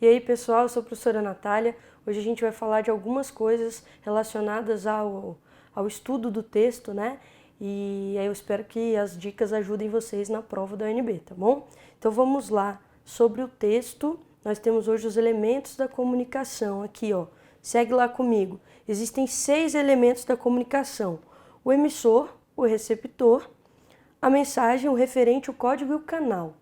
E aí, pessoal, eu sou a professora Natália. Hoje a gente vai falar de algumas coisas relacionadas ao estudo do texto, né? E aí eu espero que as dicas ajudem vocês na prova da UNB, tá bom? Então vamos lá. Sobre o texto, nós temos hoje os elementos da comunicação. Aqui, ó. Segue lá comigo. Existem 6 elementos da comunicação: o emissor, o receptor, a mensagem, o referente, o código e o canal.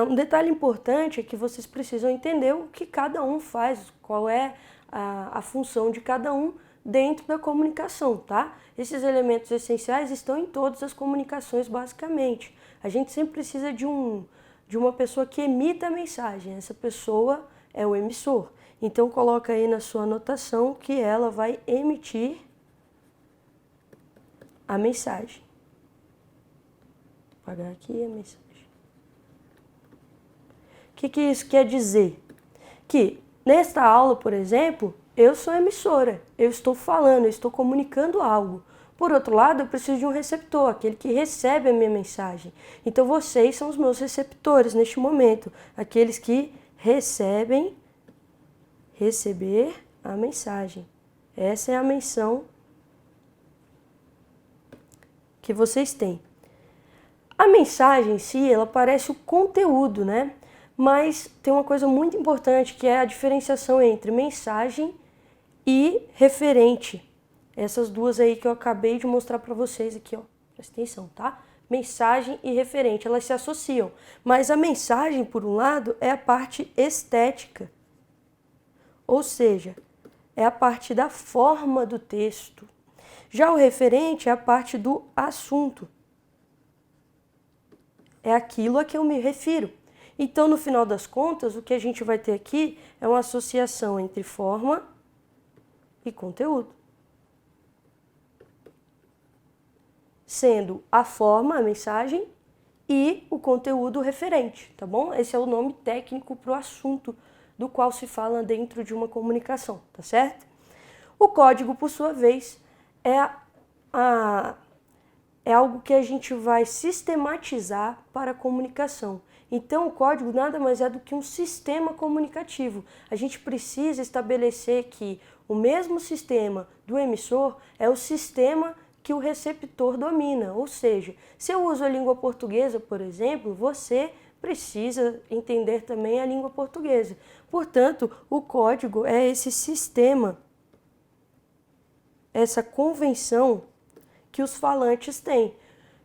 Um detalhe importante é que vocês precisam entender o que cada um faz, qual é a função de cada um dentro da comunicação, tá? Esses elementos essenciais estão em todas as comunicações, basicamente. A gente sempre precisa de uma pessoa que emita a mensagem. Essa pessoa é o emissor. Então, coloca aí na sua anotação que ela vai emitir a mensagem. Vou apagar aqui a mensagem. O que isso quer dizer? Que nesta aula, por exemplo, eu sou emissora, eu estou falando, eu estou comunicando algo. Por outro lado, eu preciso de um receptor, aquele que recebe a minha mensagem. Então vocês são os meus receptores neste momento, aqueles que receber a mensagem. Essa é a menção que vocês têm. A mensagem em si, ela parece o conteúdo, né? Mas tem uma coisa muito importante, que é a diferenciação entre mensagem e referente. Essas duas aí que eu acabei de mostrar para vocês aqui, ó. Presta atenção, tá? Mensagem e referente, elas se associam. Mas a mensagem, por um lado, é a parte estética. Ou seja, é a parte da forma do texto. Já o referente é a parte do assunto. É aquilo a que eu me refiro. Então, no final das contas, o que a gente vai ter aqui é uma associação entre forma e conteúdo. Sendo a forma, a mensagem, e o conteúdo o referente, tá bom? Esse é o nome técnico para o assunto do qual se fala dentro de uma comunicação, tá certo? O código, por sua vez, é algo que a gente vai sistematizar para a comunicação. Então, o código nada mais é do que um sistema comunicativo. A gente precisa estabelecer que o mesmo sistema do emissor é o sistema que o receptor domina. Ou seja, se eu uso a língua portuguesa, por exemplo, você precisa entender também a língua portuguesa. Portanto, o código é esse sistema, essa convenção que os falantes têm.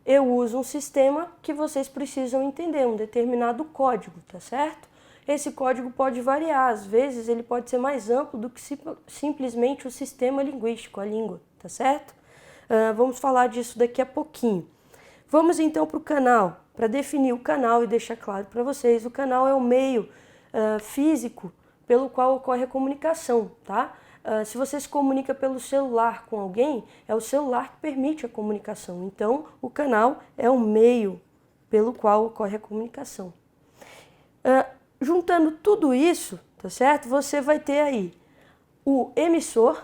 Eu uso um sistema que vocês precisam entender, um determinado código, tá certo? Esse código pode variar, às vezes ele pode ser mais amplo do que simplesmente o sistema linguístico, a língua, tá certo? Vamos falar disso daqui a pouquinho. Vamos então para o canal. Para definir o canal e deixar claro para vocês, o canal é o meio físico pelo qual ocorre a comunicação, tá? Se você se comunica pelo celular com alguém, é o celular que permite a comunicação. Então, o canal é o meio pelo qual ocorre a comunicação. Juntando tudo isso, tá certo? Você vai ter aí o emissor,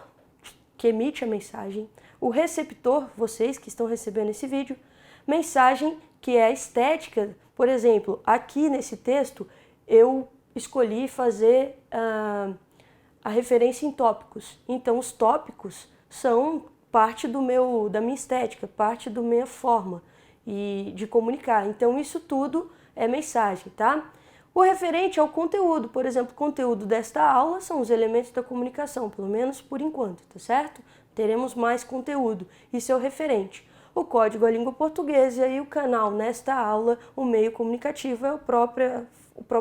que emite a mensagem, o receptor, vocês que estão recebendo esse vídeo, mensagem, que é a estética. Por exemplo, aqui nesse texto, eu escolhi fazer a referência em tópicos. Então, os tópicos são parte da minha estética, parte da minha forma de comunicar. Então, isso tudo é mensagem, tá? O referente é o conteúdo. Por exemplo, o conteúdo desta aula são os elementos da comunicação, pelo menos por enquanto, tá certo? Teremos mais conteúdo. Isso é o referente. O código é a língua portuguesa e aí o canal nesta aula, o meio comunicativo, é o próprio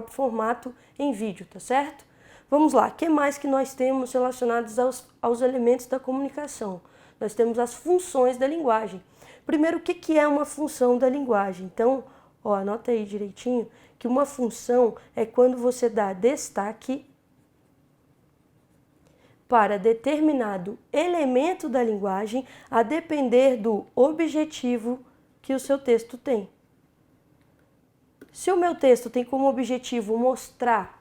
formato em vídeo, tá certo? Vamos lá, o que mais que nós temos relacionados aos elementos da comunicação? Nós temos as funções da linguagem. Primeiro, o que é uma função da linguagem? Então, ó, anota aí direitinho, que uma função é quando você dá destaque para determinado elemento da linguagem a depender do objetivo que o seu texto tem. Se o meu texto tem como objetivo mostrar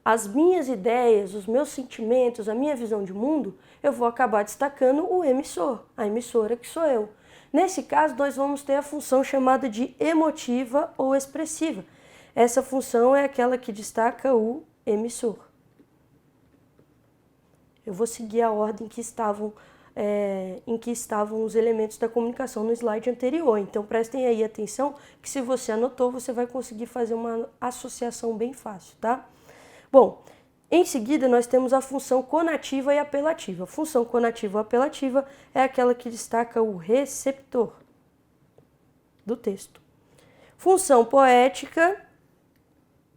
as minhas ideias, os meus sentimentos, a minha visão de mundo, eu vou acabar destacando o emissor, a emissora que sou eu. Nesse caso, nós vamos ter a função chamada de emotiva ou expressiva. Essa função é aquela que destaca o emissor, Eu vou seguir a ordem em que estavam os elementos da comunicação no slide anterior. Então, prestem aí atenção que se você anotou, você vai conseguir fazer uma associação bem fácil, tá? Bom, em seguida nós temos a função conativa e apelativa. A função conativa ou apelativa é aquela que destaca o receptor do texto. Função poética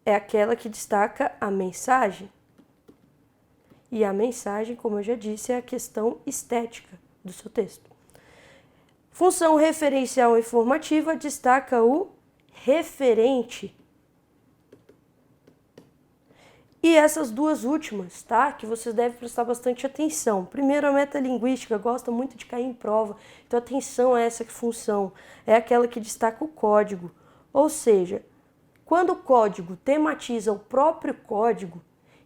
é aquela que destaca a mensagem. E a mensagem, como eu já disse, é a questão estética do seu texto. Função referencial informativa destaca o referente. E essas duas últimas, tá? Que vocês devem prestar bastante atenção. Primeiro, a metalinguística gosta muito de cair em prova. Então, atenção a essa função. É aquela que destaca o código. Ou seja, quando o código tematiza o próprio código,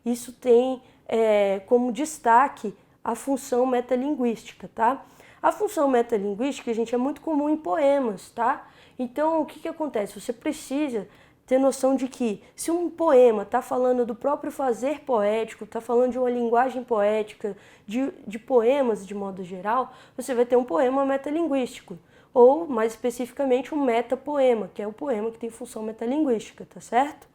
isso tem como destaque a função metalinguística, tá? A função metalinguística, gente, é muito comum em poemas, tá? Então, o que acontece? Você precisa ter noção de que se um poema está falando do próprio fazer poético, está falando de uma linguagem poética, de poemas de modo geral, você vai ter um poema metalinguístico, ou mais especificamente um metapoema, que é o poema que tem função metalinguística, tá certo?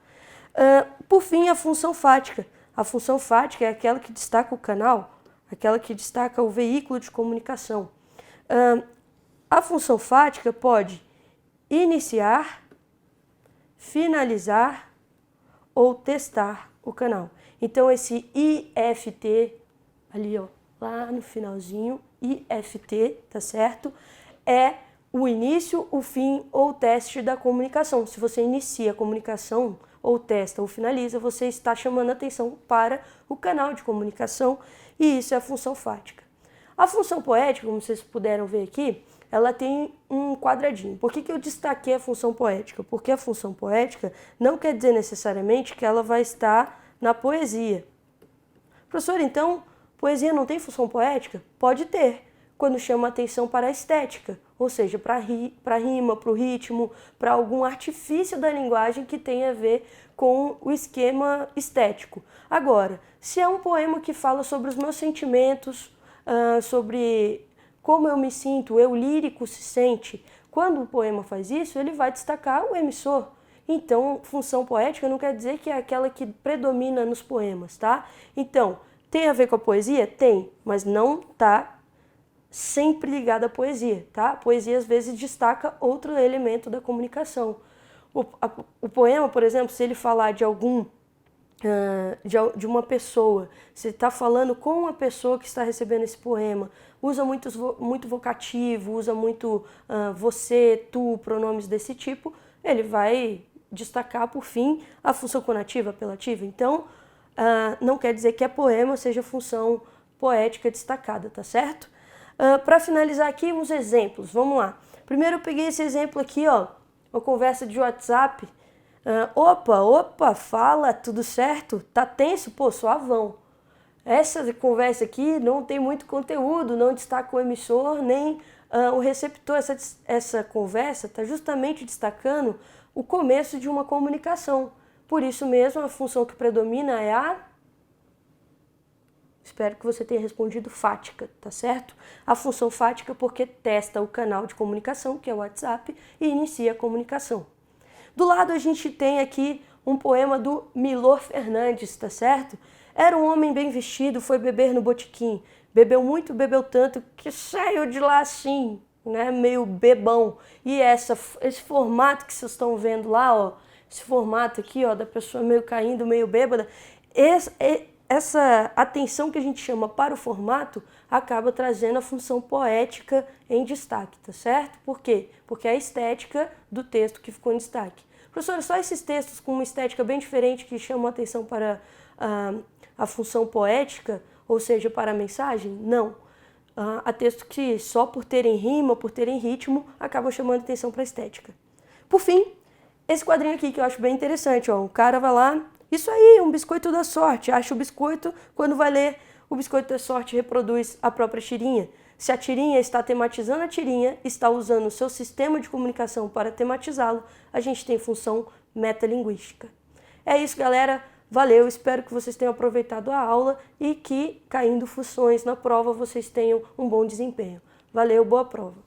Por fim, a função fática. A função fática é aquela que destaca o canal, aquela que destaca o veículo de comunicação. A função fática pode iniciar, finalizar ou testar o canal. Então, esse IFT, ali ó, lá no finalzinho, IFT, tá certo? É o início, o fim ou o teste da comunicação. Se você inicia a comunicação, ou testa ou finaliza, você está chamando atenção para o canal de comunicação e isso é a função fática. A função poética, como vocês puderam ver aqui, ela tem um quadradinho. Por que eu destaquei a função poética? Porque a função poética não quer dizer necessariamente que ela vai estar na poesia. Professor, então, poesia não tem função poética? Pode ter, quando chama atenção para a estética, ou seja, para a rima, para o ritmo, para algum artifício da linguagem que tenha a ver com o esquema estético. Agora, se é um poema que fala sobre os meus sentimentos, sobre como eu me sinto, eu lírico se sente, quando o poema faz isso, ele vai destacar o emissor. Então, função poética não quer dizer que é aquela que predomina nos poemas, tá? Então, tem a ver com a poesia? Tem, mas não está sempre ligada à poesia, tá? A poesia às vezes destaca outro elemento da comunicação. O poema, por exemplo, se ele falar de de uma pessoa, se está falando com uma pessoa que está recebendo esse poema, usa muito vocativo, usa muito você, tu, pronomes desse tipo, ele vai destacar, por fim, a função conativa, apelativa. Então, não quer dizer que a poema seja função poética destacada, tá certo? Para finalizar aqui, uns exemplos. Vamos lá. Primeiro eu peguei esse exemplo aqui, ó, uma conversa de WhatsApp. Opa, fala, tudo certo? Tá tenso? Pô, suavão. Essa conversa aqui não tem muito conteúdo, não destaca o emissor nem o receptor. Essa conversa está justamente destacando o começo de uma comunicação. Por isso mesmo, a função que predomina é a... Espero que você tenha respondido fática, tá certo? A função fática porque testa o canal de comunicação, que é o WhatsApp, e inicia a comunicação. Do lado a gente tem aqui um poema do Milor Fernandes, tá certo? Era um homem bem vestido, foi beber no botequim. Bebeu muito, bebeu tanto, que saiu de lá assim, né? Meio bebão. E esse formato que vocês estão vendo lá, ó, esse formato aqui, ó, da pessoa meio caindo, meio bêbada, essa atenção que a gente chama para o formato acaba trazendo a função poética em destaque, tá certo? Por quê? Porque é a estética do texto que ficou em destaque. Professor, só esses textos com uma estética bem diferente que chamam a atenção para a função poética, ou seja, para a mensagem? Não. Há textos que só por terem rima, por terem ritmo, acabam chamando a atenção para a estética. Por fim, esse quadrinho aqui que eu acho bem interessante, ó, o cara vai lá, isso aí, um biscoito da sorte. Acha o biscoito, quando vai ler, o biscoito da sorte reproduz a própria tirinha. Se a tirinha está tematizando a tirinha, está usando o seu sistema de comunicação para tematizá-lo, a gente tem função metalinguística. É isso, galera. Valeu, espero que vocês tenham aproveitado a aula e que, caindo funções na prova, vocês tenham um bom desempenho. Valeu, boa prova!